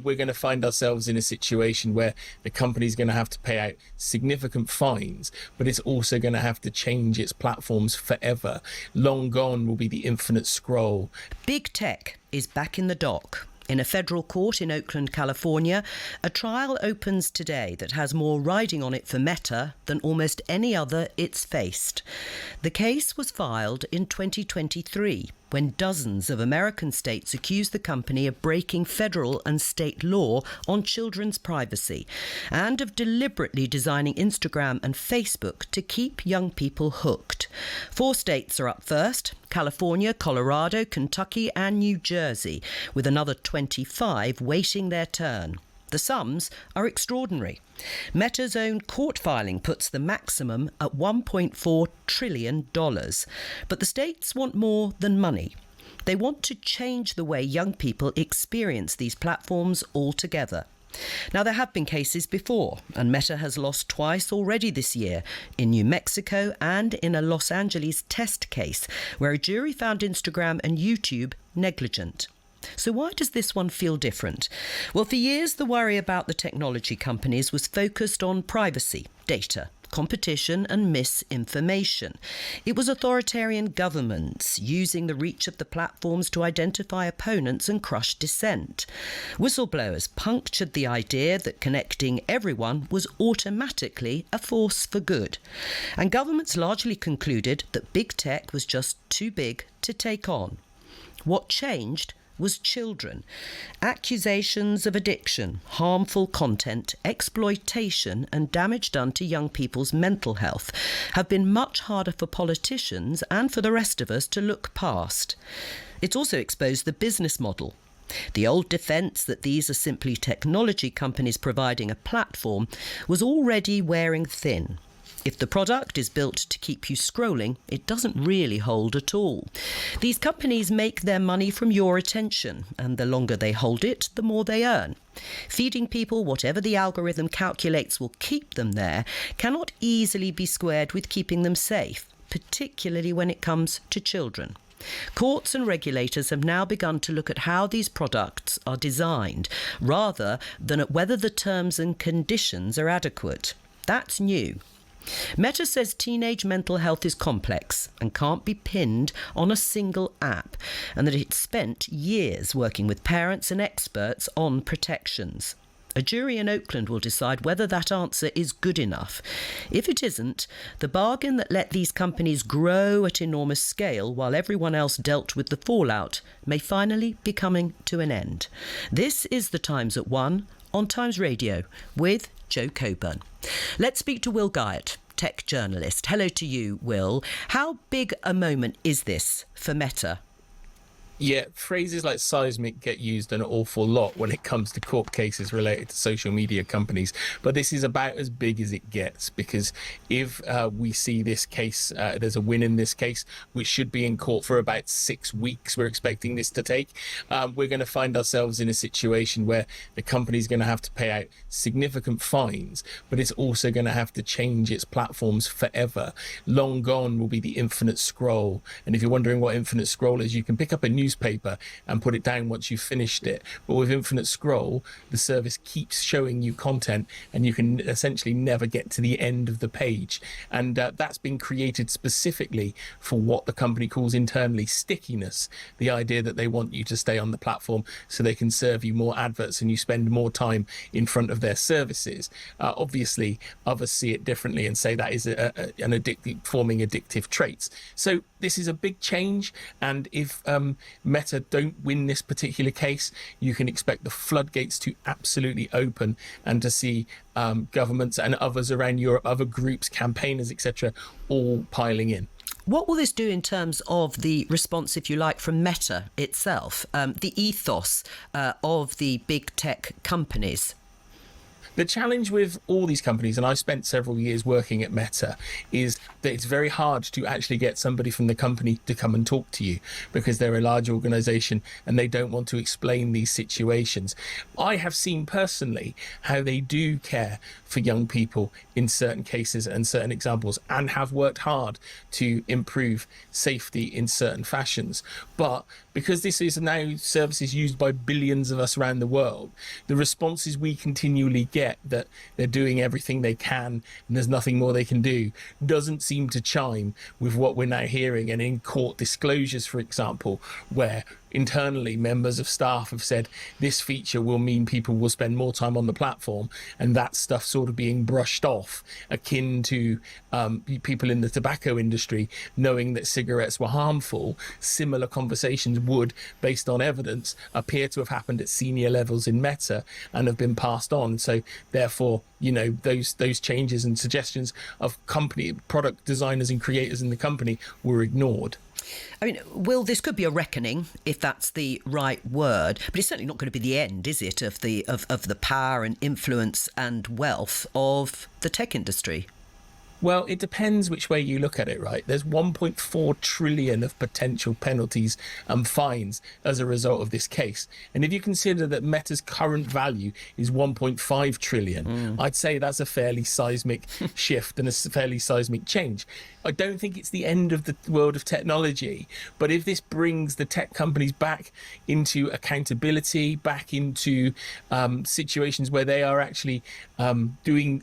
We're going to find ourselves in a situation where the company's going to have to pay out significant fines, but it's also going to have to change its platforms forever. Long gone will be the infinite scroll. Big tech is back in the dock. In a federal court in Oakland, California, a trial opens today that has more riding on it for Meta than almost any other it's faced. The case was filed in 2023, when dozens of American states accused the company of breaking federal and state law on children's privacy and of deliberately designing Instagram and Facebook to keep young people hooked. 4 states are up first: California, Colorado, Kentucky and New Jersey, with another 25 waiting their turn. The sums are extraordinary. Meta's own court filing puts the maximum at $1.4 trillion. But the states want more than money. They want to change the way young people experience these platforms altogether. Now, there have been cases before, and Meta has lost twice already this year, in New Mexico and in a Los Angeles test case, where a jury found Instagram and YouTube negligent. So why does this one feel different? Well, for years, the worry about the technology companies was focused on privacy, data, competition and misinformation. It was authoritarian governments using the reach of the platforms to identify opponents and crush dissent. Whistleblowers punctured the idea that connecting everyone was automatically a force for good. And governments largely concluded that big tech was just too big to take on. What changed was children. Accusations of addiction, harmful content, exploitation and damage done to young people's mental health have been much harder for politicians and for the rest of us to look past. It's also exposed the business model. The old defence that these are simply technology companies providing a platform was already wearing thin. If the product is built to keep you scrolling, it doesn't really hold at all. These companies make their money from your attention, and the longer they hold it, the more they earn. Feeding people whatever the algorithm calculates will keep them there cannot easily be squared with keeping them safe, particularly when it comes to children. Courts and regulators have now begun to look at how these products are designed, rather than at whether the terms and conditions are adequate. That's new. Meta says teenage mental health is complex and can't be pinned on a single app, and that it's spent years working with parents and experts on protections. A jury in Oakland will decide whether that answer is good enough. If it isn't, the bargain that let these companies grow at enormous scale while everyone else dealt with the fallout may finally be coming to an end. This is The Times at 1 on Times Radio with Jo Coburn. Let's speak to Will Guyatt, tech journalist. Hello to you, Will. How big a moment is this for Meta? Yeah, phrases like seismic get used an awful lot when it comes to court cases related to social media companies. But this is about as big as it gets, because if we see this case, there's a win in this case, which should be in court for about 6 weeks. We're expecting this to take. We're going to find ourselves in a situation where the company's going to have to pay out significant fines, but it's also going to have to change its platforms forever. Long gone will be the infinite scroll. And if you're wondering what infinite scroll is, you can pick up a newspaper and put it down once you've finished it. But with infinite scroll, the service keeps showing you content and you can essentially never get to the end of the page. And that's been created specifically for what the company calls internally stickiness, the idea that they want you to stay on the platform so they can serve you more adverts and you spend more time in front of their services. Obviously, others see it differently and say that is forming addictive traits. So this is a big change, and if Meta don't win this particular case, you can expect the floodgates to absolutely open and to see governments and others around Europe, other groups, campaigners, etc., all piling in. What will this do in terms of the response, if you like, from Meta itself, the ethos of the big tech companies? The challenge with all these companies, and I've spent several years working at Meta, is that it's very hard to actually get somebody from the company to come and talk to you because they're a large organization and they don't want to explain these situations. I have seen personally how they do care for young people in certain cases and certain examples, and have worked hard to improve safety in certain fashions. But because this is now services used by billions of us around the world, the responses we continually get that they're doing everything they can and there's nothing more they can do doesn't seem to chime with what we're now hearing. And in court disclosures, for example, where internally members of staff have said this feature will mean people will spend more time on the platform, and that stuff sort of being brushed off, akin to people in the tobacco industry knowing that cigarettes were harmful. Similar conversations would, based on evidence, appear to have happened at senior levels in Meta and have been passed on. So therefore, those changes and suggestions of company product designers and creators in the company were ignored. I mean, Will, this could be a reckoning, if that's the right word, but it's certainly not going to be the end, is it, of the power and influence and wealth of the tech industry? Well, it depends which way you look at it, right? There's 1.4 trillion of potential penalties and fines as a result of this case. And if you consider that Meta's current value is 1.5 trillion, I'd say that's a fairly seismic shift and a fairly seismic change. I don't think it's the end of the world of technology, but if this brings the tech companies back into accountability, back into situations where they are actually doing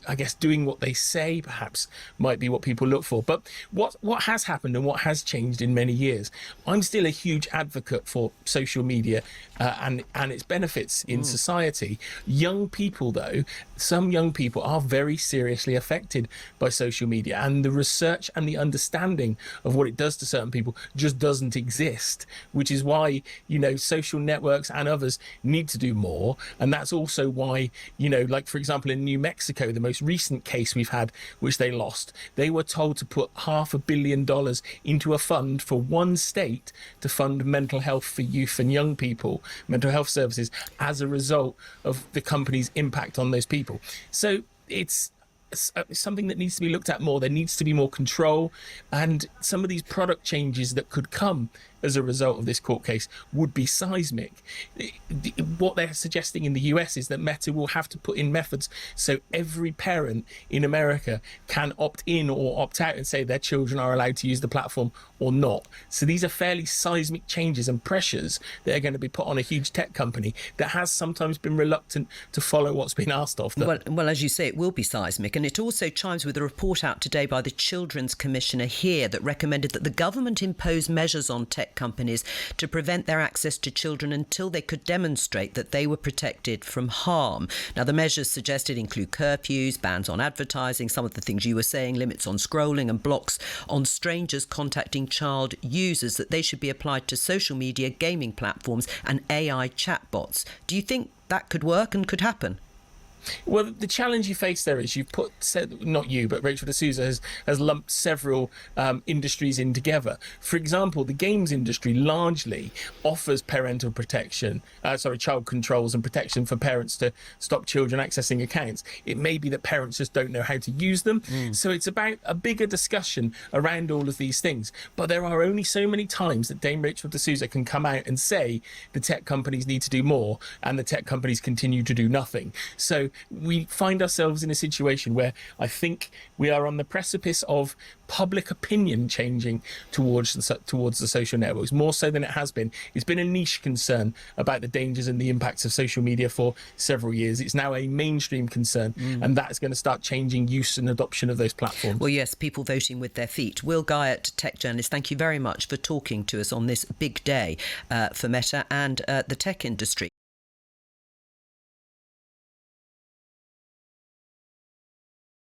what they say, perhaps might be what people look for. But what has happened and what has changed in many years, I'm still a huge advocate for social media and its benefits in society. Young people, though, some young people are very seriously affected by social media, and the research and the understanding of what it does to certain people just doesn't exist, which is why, social networks and others need to do more. And that's also why, like, for example, in New Mexico, the most recent case we've had, which they lost, they were told to put $500 million into a fund for one state to fund mental health for youth and young people, mental health services, as a result of the company's impact on those people. So it's something that needs to be looked at more. There needs to be more control, and some of these product changes that could come as a result of this court case would be seismic. What they're suggesting in the US is that Meta will have to put in methods so every parent in America can opt in or opt out and say their children are allowed to use the platform or not. So these are fairly seismic changes and pressures that are going to be put on a huge tech company that has sometimes been reluctant to follow what's been asked of them. Well, as you say, it will be seismic, and it also chimes with a report out today by the Children's Commissioner here that recommended that the government impose measures on tech companies to prevent their access to children until they could demonstrate that they were protected from harm. Now, the measures suggested include curfews, bans on advertising, some of the things you were saying, limits on scrolling and blocks on strangers contacting child users, that they should be applied to social media, gaming platforms and AI chatbots. Do you think that could work and could happen? Well, the challenge you face there is not you, but Rachel D'Souza has lumped several industries in together. For example, the games industry largely offers parental protection, child controls and protection for parents to stop children accessing accounts. It may be that parents just don't know how to use them. So it's about a bigger discussion around all of these things. But there are only so many times that Dame Rachel D'Souza can come out and say the tech companies need to do more and the tech companies continue to do nothing. So we find ourselves in a situation where I think we are on the precipice of public opinion changing towards the social networks, more so than it has been. It's been a niche concern about the dangers and the impacts of social media for several years. It's now a mainstream concern, and that is going to start changing use and adoption of those platforms. Well, yes, people voting with their feet. Will Guyatt, tech journalist, thank you very much for talking to us on this big day for Meta and the tech industry.